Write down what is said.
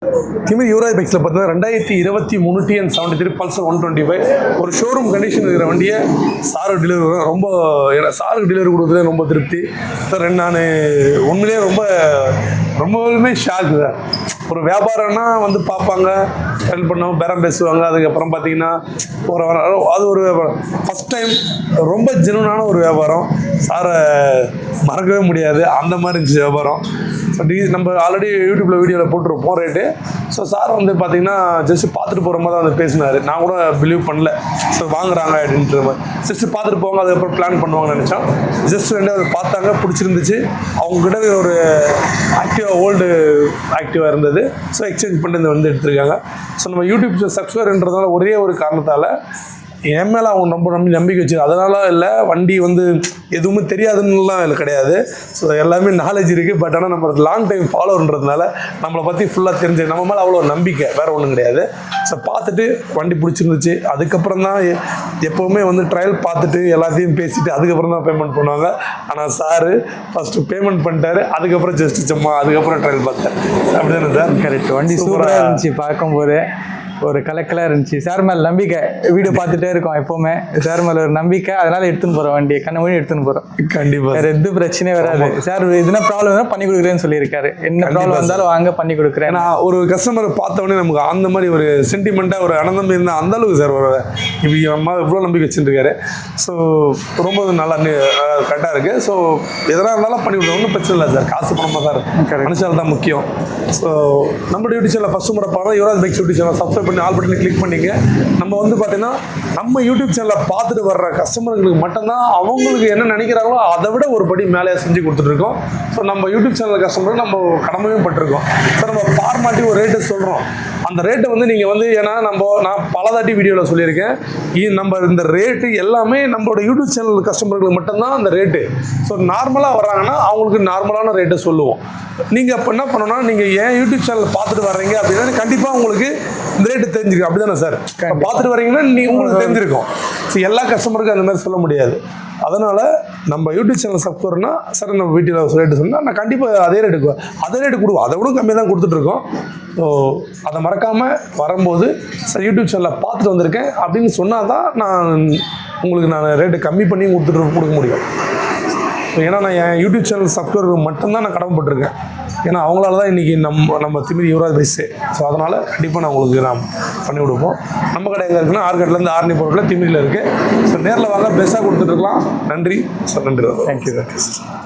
திமிர் யுவராஜ் பைக்ஸில் பார்த்தீங்கன்னா 2023 TN73 Pulsar 125 ஒரு ஷோரூம் கண்டிஷன் இருக்கிற வண்டியை சாருக்கு டெலிவரி ரொம்ப சாருக்கு டெலிவரி கொடுக்குறது ரொம்ப திருப்தி சார். நான் உண்மையிலேயே ரொம்பவுமே ஷாக் சார். ஒரு வியாபாரம்னா வந்து பார்ப்பாங்க, ஹெல்ப் பண்ணுவோம், பேரம் பேசுவாங்க. அதுக்கப்புறம் பார்த்தீங்கன்னா அது ஒரு ஃபஸ்ட் டைம் ரொம்ப ஜெனுவனான ஒரு வியாபாரம். சாரை மறக்கவே முடியாது, அந்த மாதிரி இருந்துச்சு வியாபாரம். ஸோ நம்ம ஆல்ரெடி யூடியூப்பில் வீடியோவில் போட்டிருப்போம் ரேட்டு. ஸோ சார் வந்து பார்த்தீங்கன்னா ஜஸ்ட்டு பார்த்துட்டு போகிற மாதிரி தான் வந்து பேசினார். நான் கூட பிலீவ் பண்ணல ஸோ வாங்குறாங்க அப்படின்ற மாதிரி. ஜஸ்ட்டு பார்த்துட்டு போவாங்க, அதுக்கப்புறம் பிளான் பண்ணுவாங்கன்னு நினச்சோம். ஜஸ்ட் ரெண்டாவது பார்த்தாங்க, பிடிச்சிருந்துச்சு. அவங்ககிட்ட ஒரு ஆக்டிவாக ஓல்டு ஆக்டிவாக இருந்தது. ஸோ எக்ஸ்சேஞ்ச் பண்ணிட்டு வந்து எடுத்துருக்காங்க. ஸோ நம்ம யூடியூப் சப்ஸ்கிரைபர்ன்றதுனால ஒரே ஒரு காரணத்தால் என் மேலே அவங்க ரொம்ப நம்பிக்கை வச்சு, அதனால இல்லை வண்டி வந்து எதுவுமே தெரியாதுன்னுலாம் இல்லை கிடையாது. ஸோ எல்லாமே நாலேஜ் இருக்குது. பட் ஆனால் நம்ம லாங் டைம் ஃபாலோன்றதுனால நம்மளை பற்றி ஃபுல்லாக தெரிஞ்சு நம்ம மேலே அவ்வளோ நம்பிக்கை, வேறு ஒன்றும் கிடையாது. ஸோ பார்த்துட்டு வண்டி பிடிச்சிருந்துச்சு. அதுக்கப்புறம் தான் எப்போவுமே வந்து ட்ரையல் பார்த்துட்டு எல்லாத்தையும் பேசிவிட்டு அதுக்கப்புறம் தான் பேமெண்ட் பண்ணுவாங்க. ஆனால் சாரு ஃபஸ்ட்டு பேமெண்ட் பண்ணிட்டாரு, அதுக்கப்புறம் ஜஸ்ட்டு சும்மா அதுக்கப்புறம் ட்ரையல் பார்த்தேன். அப்படி தானே சார்? கரெக்ட். வண்டி சூப்பராக இருந்துச்சு, பார்க்கும்போது ஒரு கலக்கலாக இருந்துச்சு. சார் மேலே நம்பிக்கை, வீடியோ பார்த்துட்டே இருக்கோம் எப்போவுமே. சார் மேலே ஒரு நம்பிக்கை, அதனால் எடுத்துன்னு போகிறோம் வண்டியை, கண்ண மொழி எடுத்துன்னு போகிறோம். கண்டிப்பாக வேறு எது பிரச்சனையே வராது. சார் எதுனா ப்ராப்ளம் இருந்தால் பண்ணி கொடுக்குறேன்னு சொல்லியிருக்காரு. என்ன ப்ராப்ளம் இருந்தாலும் வாங்க பண்ணி கொடுக்குறேன். நான் ஒரு கஸ்டமரை பார்த்தோன்னே நமக்கு அந்த மாதிரி ஒரு சென்டிமெண்ட்டாக ஒரு ஆனந்தம் இருந்தால் அந்த அளவுக்கு சார் ஒரு இப்போ அம்மா இவ்வளோ நம்பிக்கை வச்சுருக்காரு. ஸோ ரொம்ப நல்லா கரெக்டாக இருக்குது. ஸோ எதனா இருந்தாலும் பண்ணி கொடுத்தோம், ஒன்றும் பிரச்சனை இல்லை சார். காசு பணமாக தான் இருக்குது, மனுஷால் தான் முக்கியம். ஸோ நம்ம யூடியூப் சேனல் ஃபஸ்ட்டு முறை பார்த்தா Yuvraj bikes YouTube channel subscribe பண்ணி ஆல் பட்டனை கிளிக் பண்ணிங்க. நம்ம வந்து பார்த்தீங்கன்னா நம்ம யூடியூப் சேனலை பார்த்துட்டு வர்ற கஸ்டமர்களுக்கு மட்டும்தான் அவங்களுக்கு என்ன நினைக்கிறாங்களோ அதை விட ஒரு படி மேலே செஞ்சு கொடுத்துட்ருக்கோம். ஸோ நம்ம யூடியூப் சேனல் கஸ்டமருக்கு நம்ம கடமையும் பட்டிருக்கோம். ஸோ நம்ம ஃபார்மாட்டி ஒரு ரேட்டு சொல்கிறோம். அந்த ரேட்டை வந்து நீங்கள் வந்து ஏன்னா நான் பலதாட்டி வீடியோவில் சொல்லியிருக்கேன், நம்ம இந்த ரேட்டு எல்லாமே நம்மளோட யூடியூப் சேனல் கஸ்டமர்களுக்கு மட்டும்தான் அந்த ரேட்டு. ஸோ நார்மலாக வர்றாங்கன்னா அவங்களுக்கு நார்மலான ரேட்டை சொல்லுவோம். நீங்கள் அப்போ என்ன பண்ணணும்னா, நீங்கள் ஏன் யூடியூப் சேனல் பார்த்துட்டு வர்றீங்க அப்படின்னா கண்டிப்பாக உங்களுக்கு இந்த ரேட்டு தெரிஞ்சிருக்கும். அப்படி தானே சார்? பார்த்துட்டு வரீங்கன்னா உங்களுக்கு தெரிஞ்சிருக்கும். ஸோ எல்லா கஸ்டமருக்கும் அந்த மாதிரி சொல்ல முடியாது. அதனால் நம்ம யூடியூப் சேனல் சப்ஸ்கிரைபர்னா சார் நம்ம வீட்டில் ரேட்டு சொன்னால் நான் கண்டிப்பாக அதே ரேட்டு கொடுவோம். அதை விட கம்மியாக தான் கொடுத்துட்ருக்கோம். ஸோ அதை மறக்காமல் வரும்போது சார் யூடியூப் சேனலில் பார்த்துட்டு வந்திருக்கேன் அப்படின்னு சொன்னால் தான் உங்களுக்கு நான் ரேட்டு கம்மி பண்ணி கொடுக்க முடியும். ஏன்னா நான் என் யூடியூப் சேனல் சப்ஸ்கிரைபருக்கு மட்டும்தான் நான் கடமைப்பட்டிருக்கேன். ஏன்னா அவங்களால தான் இன்றைக்கி நம்ம திமிர் யுவராஜ் பைக்ஸு. ஸோ அதனால் கண்டிப்பாக நான் உங்களுக்கு பண்ணி கொடுப்போம். நம்ம கடை எங்கே இருக்குன்னா ஆர்கட்லேருந்து ஆர்னி போர்ட்டில் திமிரில் இருக்குது. ஸோ நேரில் வாங்க, பெஸ்ட்டாக கொடுத்துட்ருக்கலாம். நன்றி சார். நன்றி. Thank you sir.